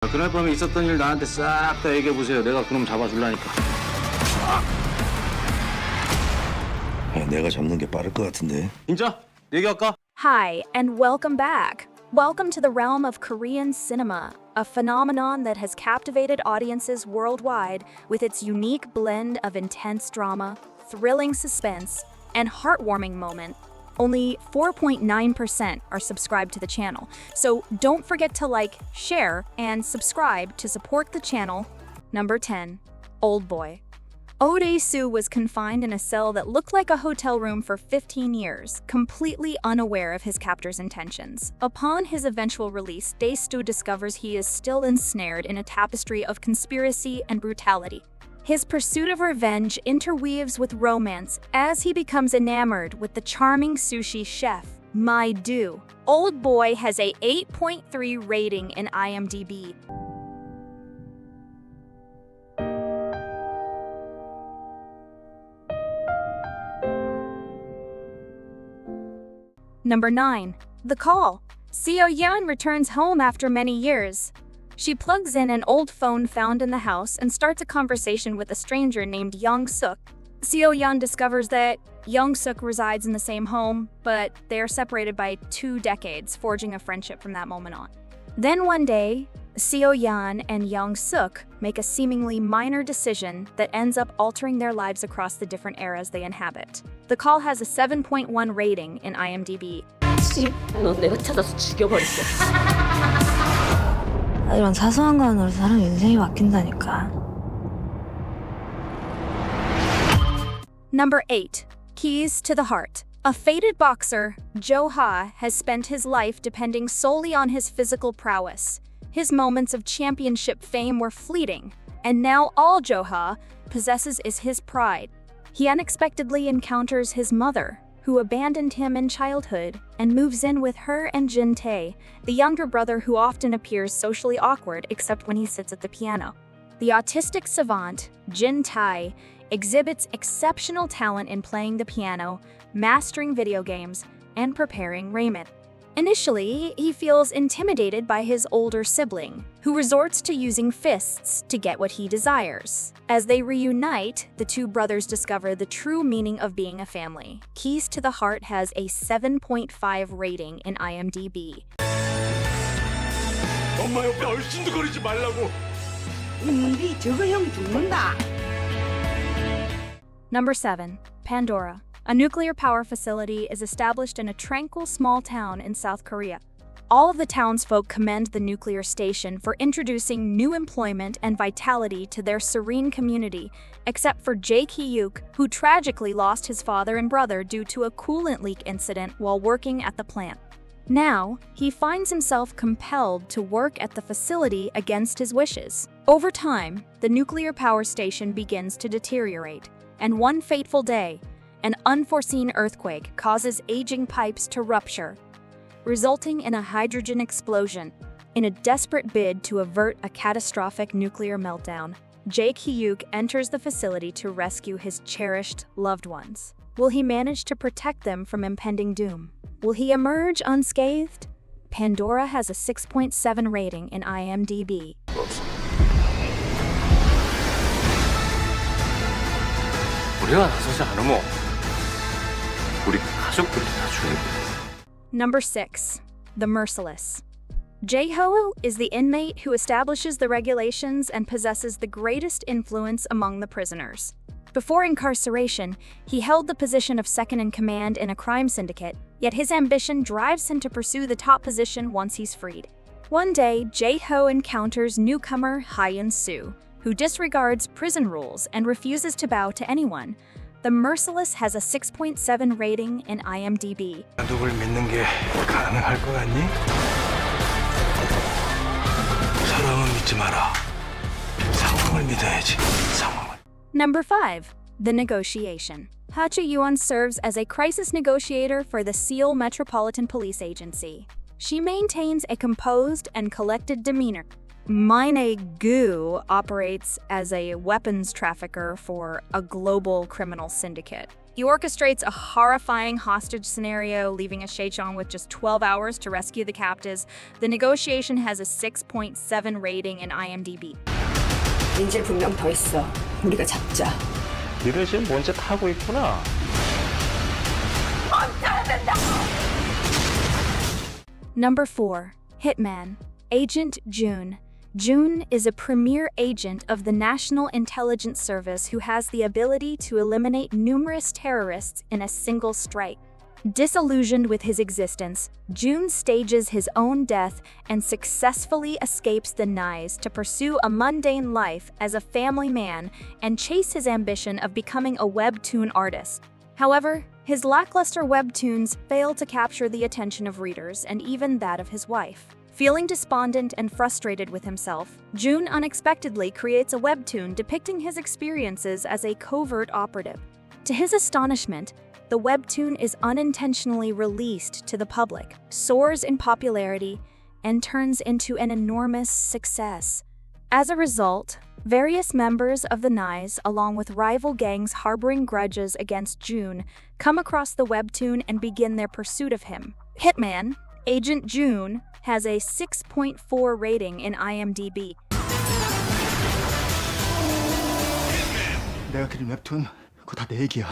그날 밤에 있었던 일 나한테 싹 다 얘기해보세요. 내가 그놈 잡아줄라니까. 내가 잡는 게 빠를 것 같은데. 진짜? 얘기할까? Hi, and welcome back. Welcome to the realm of Korean cinema, a phenomenon that has captivated audiences worldwide with its unique blend of intense drama, thrilling suspense, and heartwarming moment. Only 4.9% are subscribed to the channel, so don't forget to like, share, and subscribe to support the channel. Number 10. Oldboy. Oh Dae-soo was confined in a cell that looked like a hotel room for 15 years, completely unaware of his captor's intentions. Upon his eventual release, Dae-soo discovers he is still ensnared in a tapestry of conspiracy and brutality. His pursuit of revenge interweaves with romance as he becomes enamored with the charming sushi chef, My-do. Oldboy has a 8.3 rating in IMDb. Number 9. The Call. Seo-yeon returns home after many years. She plugs in an old phone found in the house and starts a conversation with a stranger named Young-suk. Seo-yeon discovers that Young-suk resides in the same home, but they are separated by 2 decades, forging a friendship from that moment on. Then one day, Seo-yeon and Young-suk make a seemingly minor decision that ends up altering their lives across the different eras they inhabit. The Call has a 7.1 rating in IMDb. 넌 내가 찾아서 죽여버릴게. 이런 사소한 거로 사람 인생이 바뀐다니까. Number 8. Keys to the Heart. A fated boxer, Jo-ha has spent his life depending solely on his physical prowess. His moments of championship fame were fleeting, and now all Jo-ha possesses is his pride. He unexpectedly encounters his mother, who abandoned him in childhood, and moves in with her and Jin-tae, the younger brother who often appears socially awkward except when he sits at the piano. The autistic savant, Jin-tae, exhibits exceptional talent in playing the piano, mastering video games, and preparing ramen. Initially, he feels intimidated by his older sibling, who resorts to using fists to get what he desires. As they reunite, the two brothers discover the true meaning of being a family. Keys to the Heart has a 7.5 rating in IMDb. 엄마 옆에 얼씬도거리지 말라고. 우리 저거 형 죽는다. Number 7. Pandora. A nuclear power facility is established in a tranquil small town in South Korea. All of the townsfolk commend the nuclear station for introducing new employment and vitality to their serene community, except for Jae Ki-yuk, who tragically lost his father and brother due to a coolant leak incident while working at the plant. Now, he finds himself compelled to work at the facility against his wishes. Over time, the nuclear power station begins to deteriorate, and one fateful day, an unforeseen earthquake causes aging pipes to rupture, resulting in a hydrogen explosion. In a desperate bid to avert a catastrophic nuclear meltdown, Jae Ki-yuk enters the facility to rescue his cherished loved ones. Will he manage to protect them from impending doom? Will he emerge unscathed? Pandora has a 6.7 rating in IMDb. 우리가 나서지 않으면 우리 가족들이 다 죽는. Number 6. The Merciless. Jae-ho is the inmate who establishes the regulations and possesses the greatest influence among the prisoners. Before incarceration, he held the position of second-in-command in a crime syndicate, yet his ambition drives him to pursue the top position once he's freed. One day, Jae-ho encounters newcomer Hyun-soo, who disregards prison rules and refuses to bow to anyone. The Merciless has a 6.7 rating in IMDb. 누굴 믿는 게 가능할 것 같니? 사람은 믿지 마라. 상황을 믿어야지. 상황을. Number 5. The Negotiation. Ha Chi-yeon serves as a crisis negotiator for the Seoul Metropolitan Police Agency. She maintains a composed and collected demeanor, Gu operates as a weapons trafficker for a global criminal syndicate. He orchestrates a horrifying hostage scenario, leaving a Shechong with just 12 hours to rescue the captives. The negotiation has a 6.7 rating in IMDb. 인질 분명 더 있어. 우리가 잡자. 니들 지금 뭔지 타고 있구나. Number 4. Hitman. Agent June. June is a premier agent of the National Intelligence Service who has the ability to eliminate numerous terrorists in a single strike. Disillusioned with his existence, June stages his own death and successfully escapes the Knives to pursue a mundane life as a family man and chase his ambition of becoming a webtoon artist. However, his lackluster webtoons fail to capture the attention of readers and even that of his wife. Feeling despondent and frustrated with himself, June unexpectedly creates a webtoon depicting his experiences as a covert operative. To his astonishment, the webtoon is unintentionally released to the public, soars in popularity, and turns into an enormous success. As a result, various members of the Knives, along with rival gangs harboring grudges against June, come across the webtoon and begin their pursuit of him. Hitman, Agent June, has a 6.4 rating in IMDb. 내가 그린 웹툰 그거 다 내 얘기야.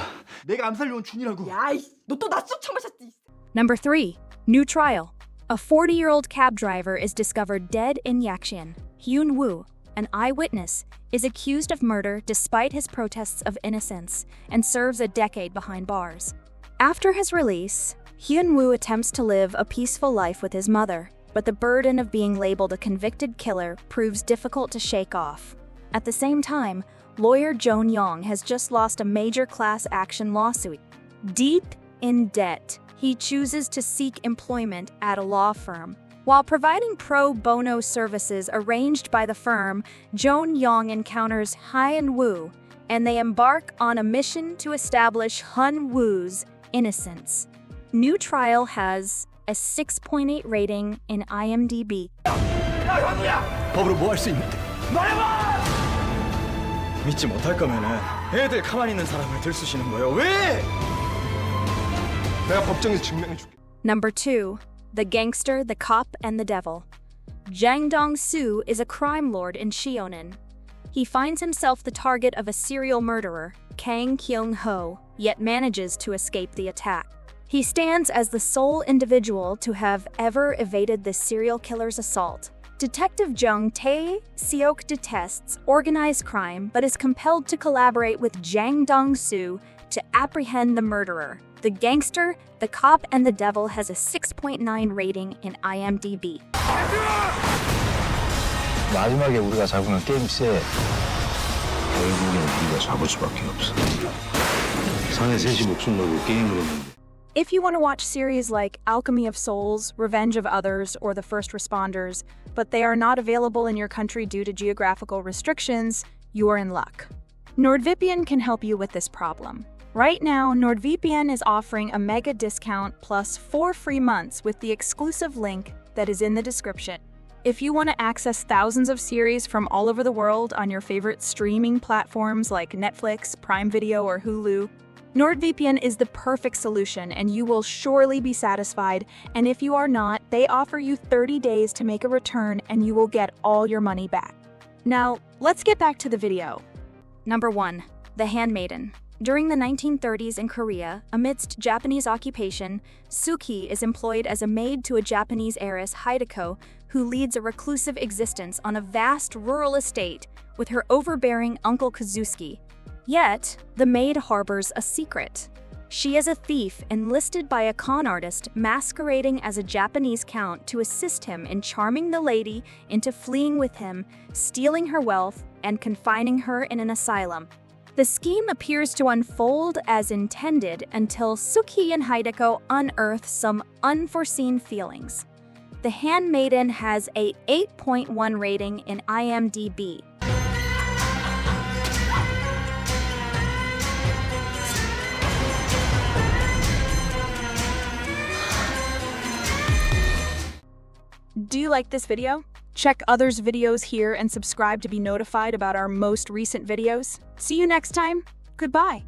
내가 암살려온 준이라고. 야, 너 또 낯속 처마셨지. Number 3. New Trial. A 40-year-old cab driver is discovered dead in Yaxin. Hyun-woo, an eyewitness, is accused of murder despite his protests of innocence and serves a decade behind bars. After his release, Hyun-woo attempts to live a peaceful life with his mother, but the burden of being labeled a convicted killer proves difficult to shake off. At the same time, lawyer Joan Young has just lost a major class action lawsuit. Deep in debt, he chooses to seek employment at a law firm. While providing pro bono services arranged by the firm, Joan Young encounters Hyun-woo, and they embark on a mission to establish Hyun-woo's innocence. New Trial has a 6.8 rating in IMDb. 법으로 뭐 할 수 있는데? 말해봐! 믿지 못할 거면은 애들 가만히 있는 사람을 들쑤시는 거예요. 왜? 내가 법정에서 증명해 줄게. Number 2. The Gangster, the Cop, and the Devil. Jang Dong-soo is a crime lord in Cheonan. He finds himself the target of a serial murderer, Kang Kyung-ho, yet manages to escape the attack. He stands as the sole individual to have ever evaded this serial killer's assault. Detective Jung Tae-seok detests organized crime but is compelled to collaborate with Jang Dong-soo to apprehend the murderer. The Gangster, the Cop, and the Devil has a 6.9 rating in IMDb. 마지막에 우리가 잡으면 게임 세. 결국엔 우리가 잡을 수밖에 없어. 상해 셋이 목숨 걸고 게임을 했는데. If you want to watch series like Alchemy of Souls, Revenge of Others, or The First Responders, but they are not available in your country due to geographical restrictions, you are in luck. NordVPN can help you with this problem. Right now, NordVPN is offering a mega discount plus 4 free months with the exclusive link that is in the description. If you want to access thousands of series from all over the world on your favorite streaming platforms like Netflix, Prime Video, or Hulu, NordVPN is the perfect solution and you will surely be satisfied, and if you are not, they offer you 30 days to make a return and you will get all your money back. Now, let's get back to the video. Number 1. The Handmaiden. During the 1930s in Korea, amidst Japanese occupation, Suki is employed as a maid to a Japanese heiress, Hideko, who leads a reclusive existence on a vast rural estate with her overbearing uncle Kazuki. Yet, the maid harbors a secret. She is a thief enlisted by a con artist masquerading as a Japanese count to assist him in charming the lady into fleeing with him, stealing her wealth, and confining her in an asylum. The scheme appears to unfold as intended until Suki and Hideko unearth some unforeseen feelings. The Handmaiden has a 8.1 rating in IMDb. Do you like this video? Check others' videos here and subscribe to be notified about our most recent videos. See you next time. Goodbye.